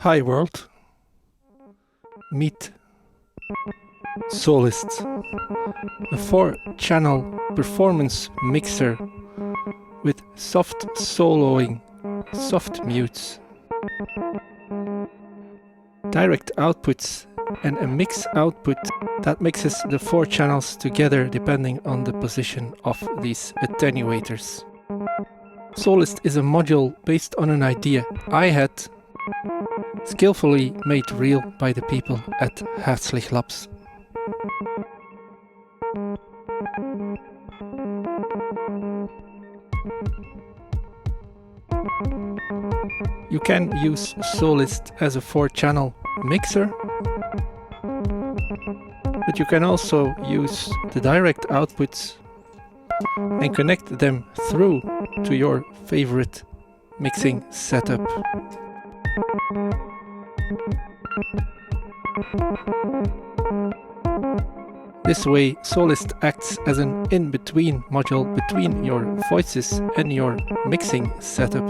Hi world, meet SOLIST, a 4-channel performance mixer with soft soloing, soft mutes, direct outputs and a mix output that mixes the 4 channels together depending on the position of these attenuators. SOLIST is a module based on an idea I had, skillfully made real by the people at Herzlich Labs. You can use SOLIST as a 4-channel mixer, but you can also use the direct outputs and connect them through to your favorite mixing setup. This way, SOLIST acts as an in-between module between your voices and your mixing setup,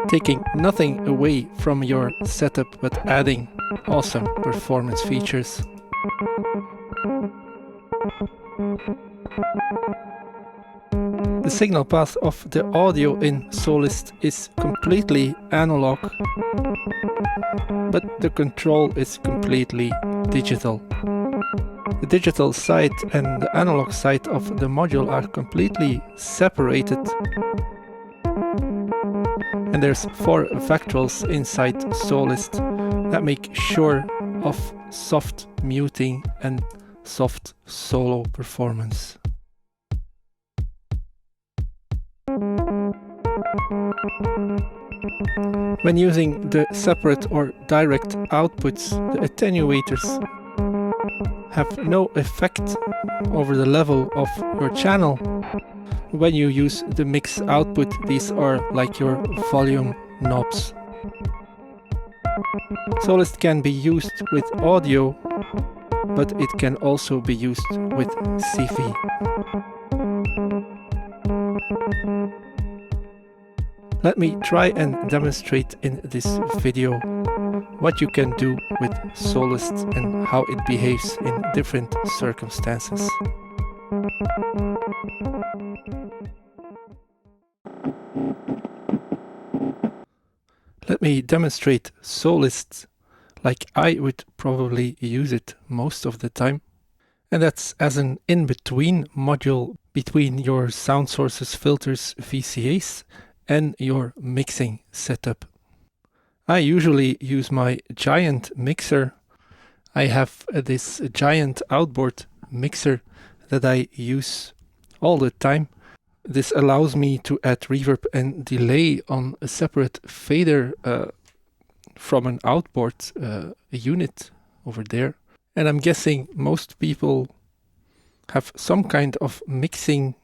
taking nothing away from your setup but adding awesome performance features. The signal path of the audio in SOLIST is completely analog, but the control is completely digital. The digital side and the analog side of the module are completely separated, and there's 4 vactrols inside SOLIST that make sure of soft muting and soft solo performance. When using the separate or direct outputs, the attenuators have no effect over the level of your channel. When you use the mix output, these are like your volume knobs. SOLIST can be used with audio, but it can also be used with CV. Let me try and demonstrate in this video what you can do with SOLIST and how it behaves in different circumstances. Let me demonstrate SOLIST like I would probably use it most of the time, and that's as an in-between module between your sound sources, filters, VCAs and your mixing setup. I usually use my giant mixer. I have this giant outboard mixer that I use all the time. This allows me to add reverb and delay on a separate fader from an outboard unit over there. And I'm guessing most people have some kind of mixing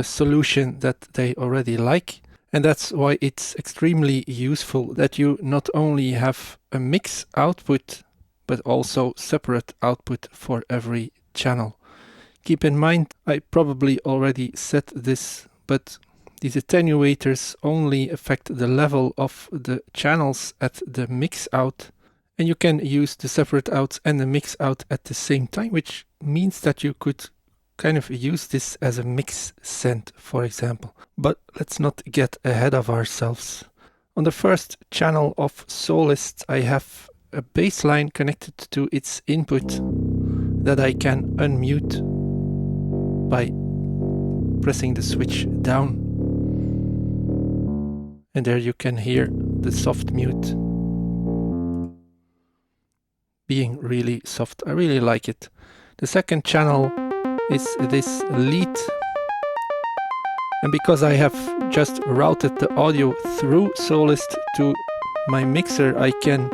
solution that they already like. And that's why it's extremely useful that you not only have a mix output, but also separate output for every channel. Keep in mind, I probably already said this, but these attenuators only affect the level of the channels at the mix out, and you can use the separate outs and the mix out at the same time, which means that you could kind of use this as a mix send, for example. But let's not get ahead of ourselves. On the first channel of SOLIST, I have a bassline connected to its input that I can unmute by pressing the switch down. And there you can hear the soft mute being really soft. I really like it. The second channel is this lead, and because I have just routed the audio through SOLIST to my mixer, I can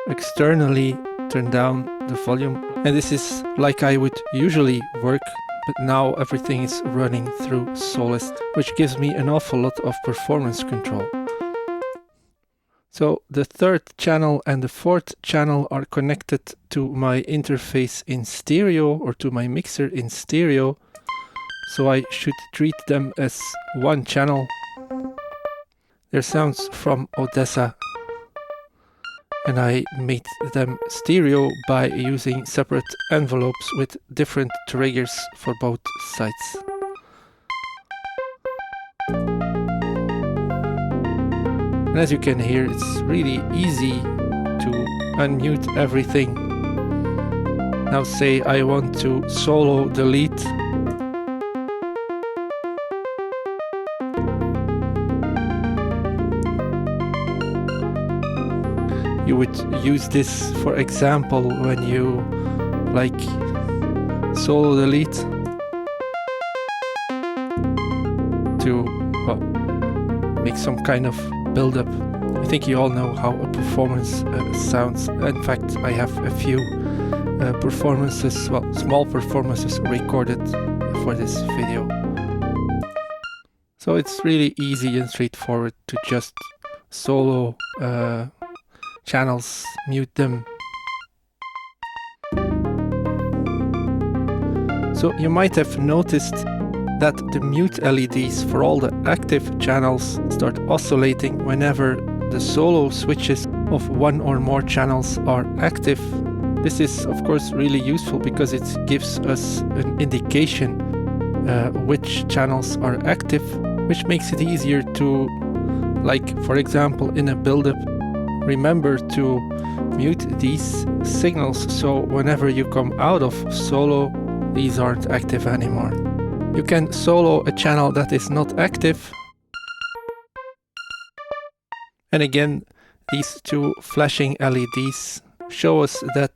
externally turn down the volume, and this is like I would usually work, but now everything is running through SOLIST, which gives me an awful lot of performance control. So the third channel and the fourth channel are connected to my interface in stereo, or to my mixer in stereo, so I should treat them as one channel. They're sounds from Odessa and I made them stereo by using separate envelopes with different triggers for both sides. And as you can hear, it's really easy to unmute everything. Now say I want to solo the lead. You would use this, for example, when you like solo the lead to, well, make some kind of build-up. I think you all know how a performance sounds. In fact, I have a few performances, well, small performances recorded for this video. So it's really easy and straightforward to just solo channels, mute them. So you might have noticed that the mute LEDs for all the active channels start oscillating whenever the solo switches of one or more channels are active. This is of course really useful because it gives us an indication which channels are active, which makes it easier to, like for example in a build-up, remember to mute these signals so whenever you come out of solo, these aren't active anymore. You can solo a channel that is not active. And again, these two flashing LEDs show us that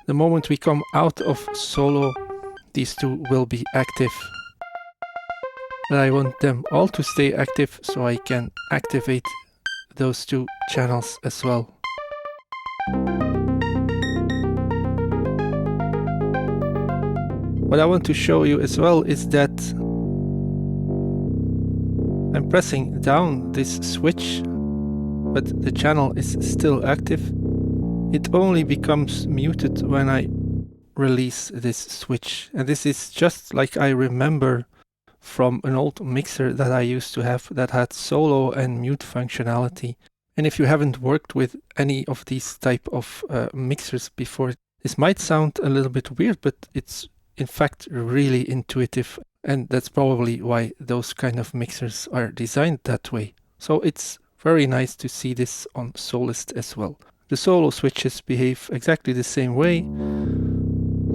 the moment we come out of solo, these two will be active. But I want them all to stay active so I can activate those two channels as well. What I want to show you as well is that I'm pressing down this switch, but the channel is still active. It only becomes muted when I release this switch. And this is just like I remember from an old mixer that I used to have that had solo and mute functionality. And if you haven't worked with any of these type of mixers before, this might sound a little bit weird, but it's in fact really intuitive. And that's probably why those kind of mixers are designed that way. So it's very nice to see this on SOLIST as well. The solo switches behave exactly the same way.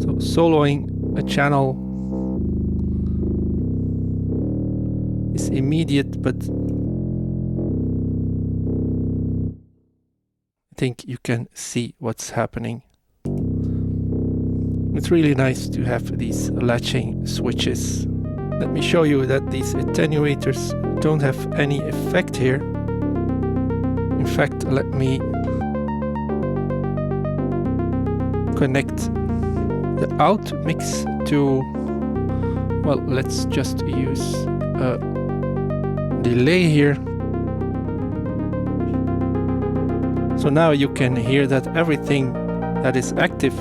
So soloing a channel is immediate, but I think you can see what's happening. It's really nice to have these latching switches. Let me show you that these attenuators don't have any effect here. In fact, let me connect the out mix to, well, let's just use a delay here. So now you can hear that everything that is active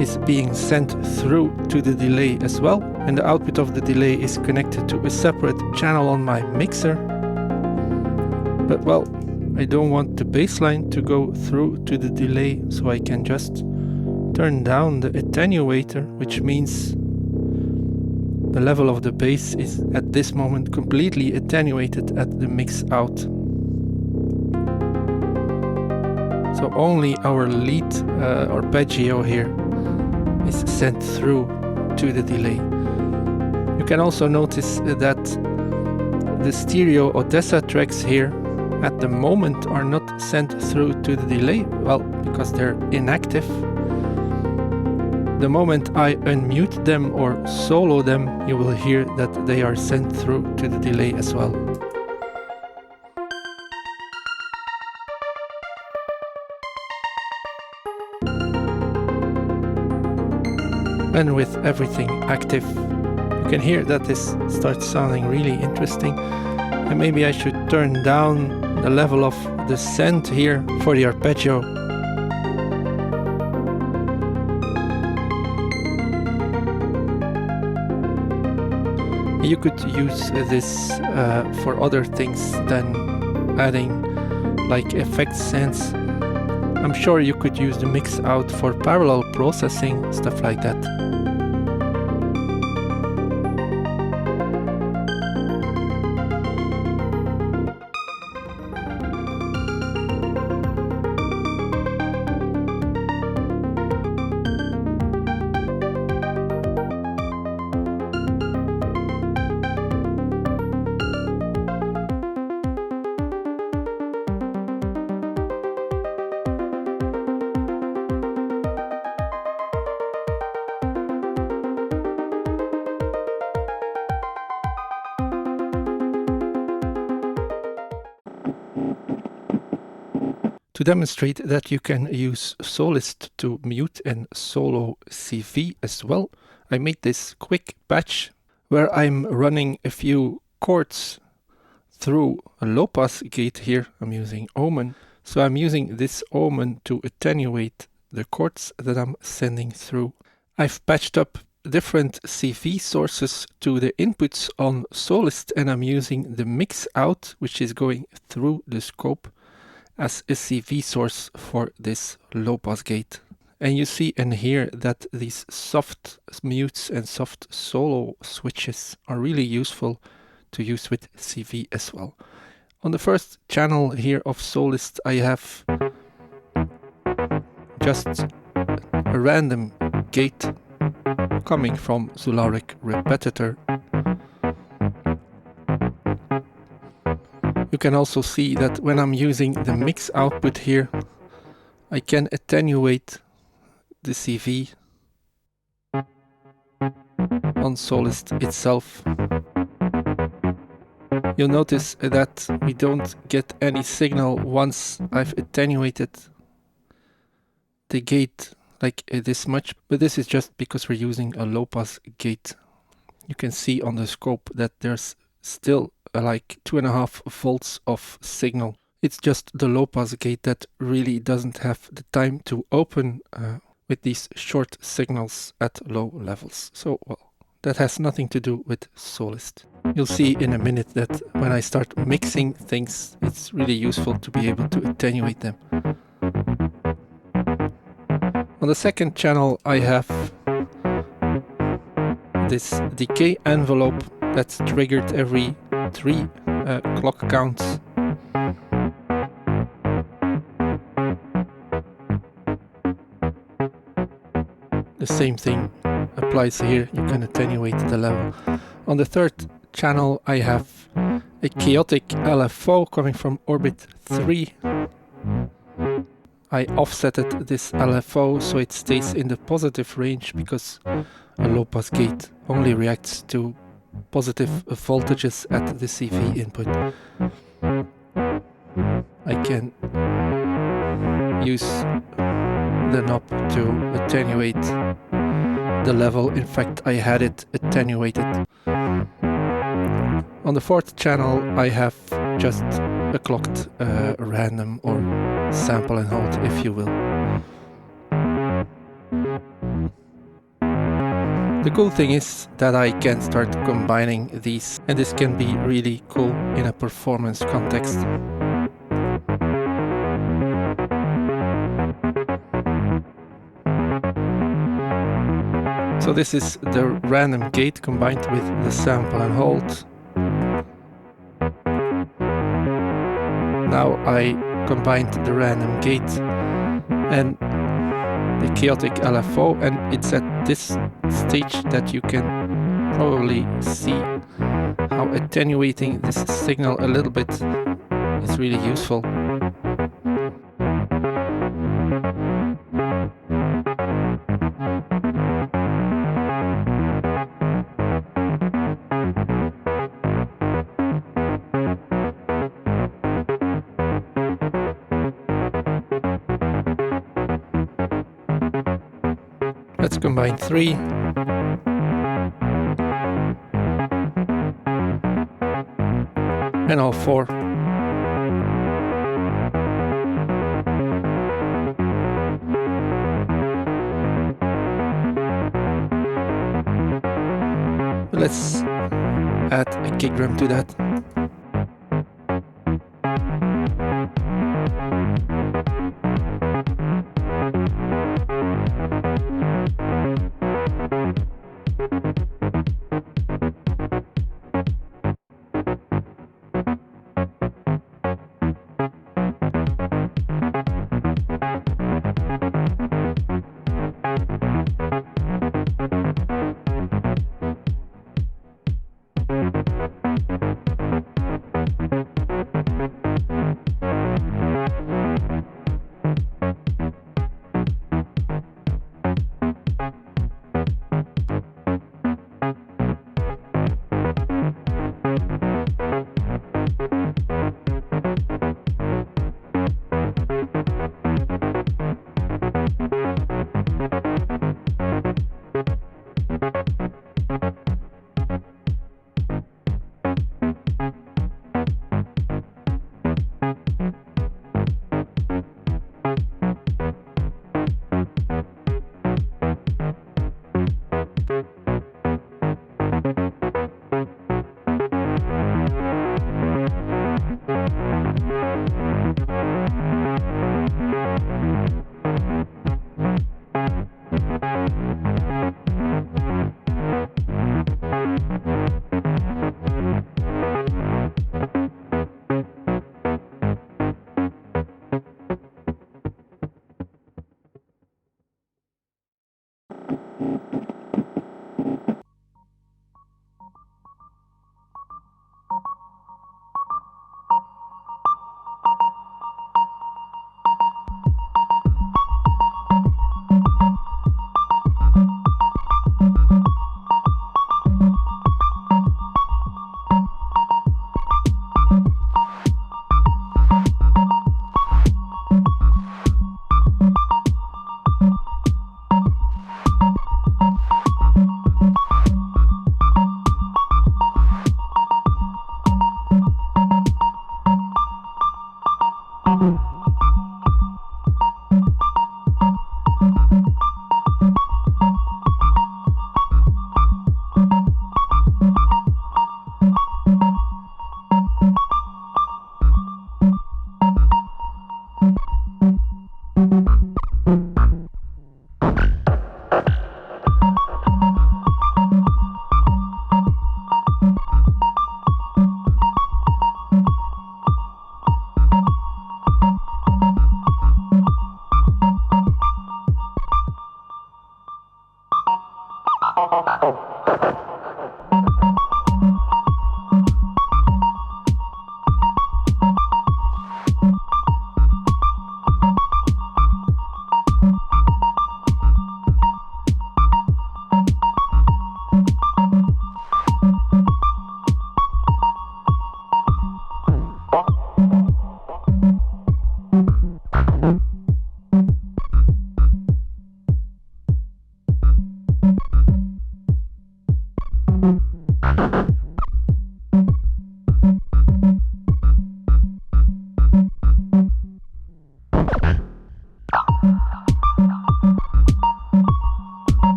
is being sent through to the delay as well, and the output of the delay is connected to a separate channel on my mixer. But well, I don't want the bassline to go through to the delay, so I can just turn down the attenuator, which means the level of the bass is at this moment completely attenuated at the mix out. So only our lead arpeggio here is sent through to the delay. You can also notice that the stereo Odessa tracks here at the moment are not sent through to the delay, well, because they're inactive. The moment I unmute them or solo them, you will hear that they are sent through to the delay as well. And with everything active, you can hear that this starts sounding really interesting. And maybe I should turn down the level of the send here for the arpeggio. You could use this for other things than adding like effect sends. I'm sure you could use the mix out for parallel processing, stuff like that. To demonstrate that you can use SOLIST to mute and solo CV as well, I made this quick batch where I'm running a few chords through a low pass gate here. I'm using Omen. So I'm using this Omen to attenuate the chords that I'm sending through. I've patched up different CV sources to the inputs on SOLIST, and I'm using the mix out, which is going through the scope, as a CV source for this low pass gate. And you see and hear that these soft mutes and soft solo switches are really useful to use with CV as well. On the first channel here of SOLIST, I have just a random gate coming from Zularic Repetitor. You can also see that when I'm using the mix output here, I can attenuate the CV on SOLIST itself. You'll notice that we don't get any signal once I've attenuated the gate like this much, but this is just because we're using a low pass gate. You can see on the scope that there's still like 2.5 volts of signal. It's just the low pass gate that really doesn't have the time to open with these short signals at low levels. So, well, that has nothing to do with SOLIST. You'll see in a minute that when I start mixing things, it's really useful to be able to attenuate them. On the second channel, I have this decay envelope that's triggered every 3 clock counts. The same thing applies here. You can attenuate the level. On the third channel, I have a chaotic LFO coming from orbit 3. I offsetted this LFO so it stays in the positive range, because a low pass gate only reacts to positive voltages at the CV input. I can use the knob to attenuate the level. In fact, I had it attenuated. On the fourth channel, I have just a clocked random or sample and hold, if you will. The cool thing is that I can start combining these, and this can be really cool in a performance context. So this is the random gate combined with the sample and hold. Now I combined the random gate and the chaotic LFO, and it's at this stage that you can probably see how attenuating this signal a little bit is really useful. Let's combine 3. And all 4. Let's add a kick drum to that.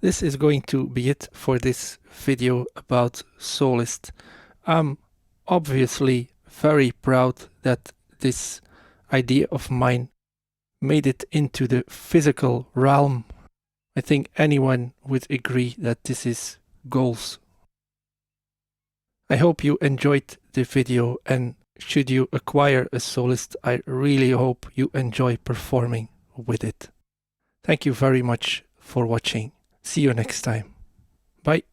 This is going to be it for this video about SOLIST. I'm obviously very proud that this idea of mine made it into the physical realm. I think anyone would agree that this is goals. I hope you enjoyed the video, and should you acquire a SOLIST, I really hope you enjoy performing with it. Thank you very much for watching. See you next time. Bye.